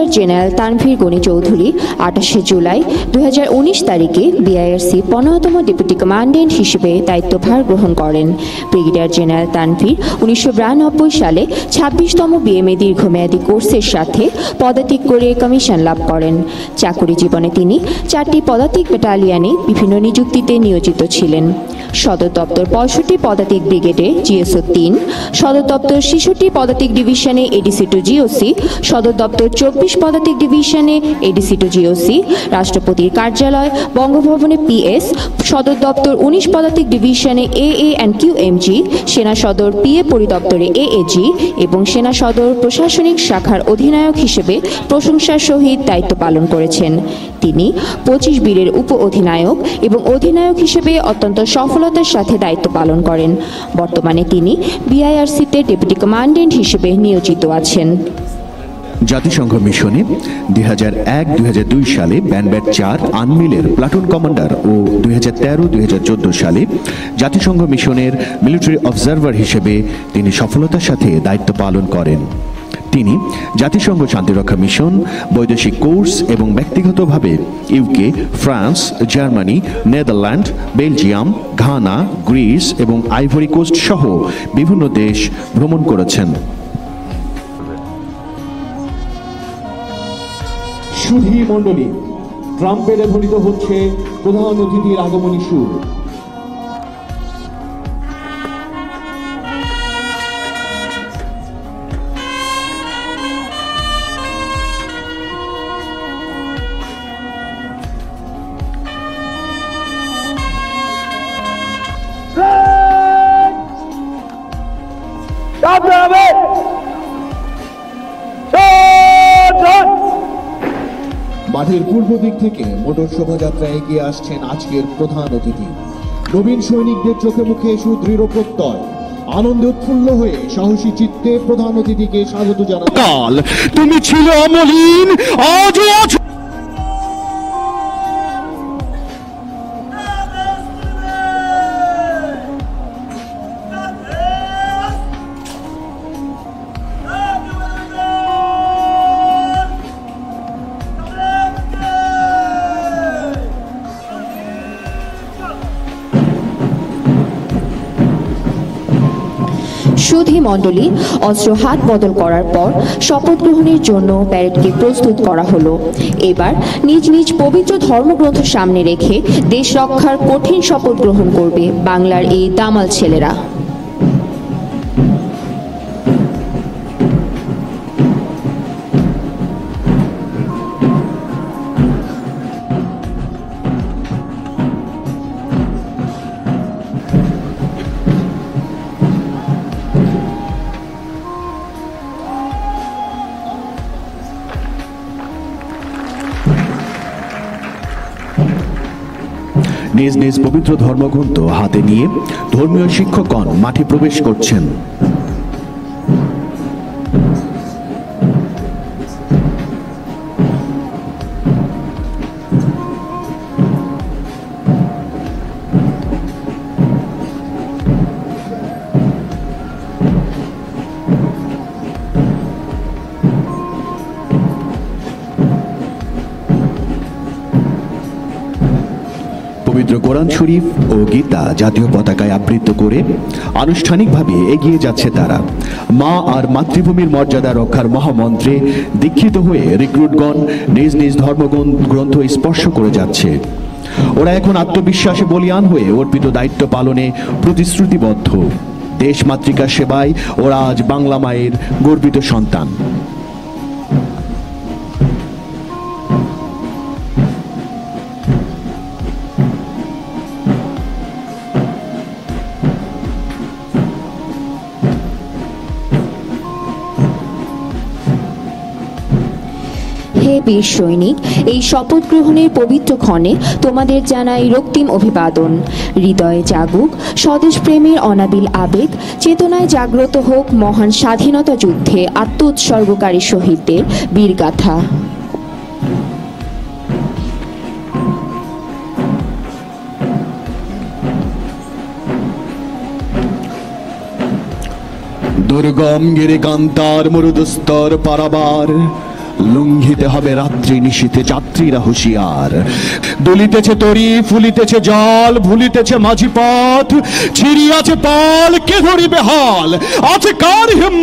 Brigadier general Tanvir Gani Chowdhury 28 July 2019 তারিখে বিআইআরসি 15তম deputy commandant হিসেবে দায়িত্বভার গ্রহণ করেন। ব্রিগেডিয়ার জেনারেল তানভীর 1992 সালে 26তম বিএমএ দীর্ঘমেয়াদী কোর্সের সাথে পদাতিক করে কমিশন লাভ করেন। চাকুরি জীবনে তিনি 4টি পদাতিক ব্যাটালিয়নে বিভিন্ন নিযুক্তিতে নিয়োজিত ছিলেন। সদর দপ্তর 65 পদাতিক ব্রিগেডে জিএসও 3, সদর দপ্তর 66 পদাতিক ডিভিশনে এডিসি টু জিওসি, সদর দপ্তর 24 পদাতিক ডিভিশনে এডিসি টু জিওসি, রাষ্ট্রপতির কার্যালয় বঙ্গভবনে পিএস, সদর দপ্তর 19 পদাতিক ডিভিশনে এএ অ্যান্ড কিউএমজি, সেনা সদর পিএ পরিদপ্তরে এএজি এবং সেনা সদর প্রশাসনিক শাখার অধিনায়ক হিসেবে প্রশংসার সহিত দায়িত্ব পালন করেছেন। তিনি 25 বীরের উপ অধিনায়ক এবং অধিনায়ক হিসেবে অত্যন্ত সফলতার সাথে দায়িত্ব পালন করেন। বর্তমানে তিনি বিআইআরসিতে ডেপুটি কমান্ড্যান্ট হিসেবে নিয়োজিত আছেন। জাতিসংঘ মিশনে 2001-2002 সালে ব্যানব্যাট 4 আনমিলের প্লাটুন কমান্ডার ও 2013-2014 সালে জাতিসংঘ মিশনের মিলিটারি অবজারভার হিসেবে তিনি সফলতার সাথে দায়িত্ব পালন করেন। তিনি জাতিসংঘ শান্তিরক্ষা মিশন, বৈদেশিক কোর্স এবং ব্যক্তিগতভাবে UK, France, Germany, Netherland, Belgium, Ghana, Greece এবং আইভরি কোস্ট সহ বিভিন্ন দেশ ভ্রমণ করেছেন। সুধী মণ্ডলী, ট্রাম্পের ধ্বনিত হচ্ছে প্রধান অতিথির আগমনী সুর। মাঠের পূর্ব দিক থেকে মোটর শোভাযাত্রা এগিয়ে আসছেন আজকের প্রধান অতিথি। নবীন সৈনিকদের চোখে মুখে সুদৃঢ় প্রত্যয়, আনন্দে উৎফুল্ল হয়ে সাহসী চিত্তে প্রধান অতিথিকে স্বাগত জানান। কাল তুমি ছিল অমলিন, আজও আছো। সুধী মণ্ডলী, অস্ত্র হাত বদল করার পর শপথ গ্রহণের জন্য প্যারেডকে প্রস্তুত করা হলো। এবার নিজ নিজ পবিত্র ধর্মগ্রন্থ সামনে রেখে দেশ রক্ষার কঠিন শপথ গ্রহণ করবে বাংলার এই দামাল ছেলেরা। নিজ নিজ পবিত্র ধর্মগ্রন্থ হাতে নিয়ে ধর্মীয় শিক্ষকগণ মাঠে প্রবেশ করছেন। পবিত্র কোরআন শরীফ ও গীতা জাতীয় পতাকায় আবৃত করে আনুষ্ঠানিকভাবে এগিয়ে যাচ্ছে তারা। মা আর মাতৃভূমির মর্যাদা রক্ষার মহামন্ত্রে দীক্ষিত হয়ে রিক্রুটগণ নিজ নিজ ধর্মগ্রন্থ স্পর্শ করে যাচ্ছে। ওরা এখন আত্মবিশ্বাসে বলীয়ান হয়ে অর্পিত দায়িত্ব পালনে প্রতিশ্রুতিবদ্ধ। দেশ মাতৃকার সেবায় ওরা আজ বাংলা মায়ের গর্বিত সন্তান। হে বীর সৈনিক, এই শপথ গ্রহণের পবিত্র ক্ষণে তোমাদের জানাই রক্তিম অভিবাদন। হৃদয়ে জাগুক স্বদেশ প্রেমের অনাবিল আবেগ, চেতনায় জাগ্রত হোক মহান স্বাধীনতা যুদ্ধে আত্ম উৎসর্গকারী শহীদদের বীরগাথা। দুর্গম গিরিকান্তার মরুদুস্তর পারাবার, লঙ্ঘিতে হবে রাত্রি নিশীথে যাত্রীরা হুঁশিয়ার। দুলিতেছে তরি, ফুলিতেছে জল, ভুলিতেছে মাঝি পথ, ছিড়িয়াছে পাল, কে ধরিবে হাল, আছে কার হিম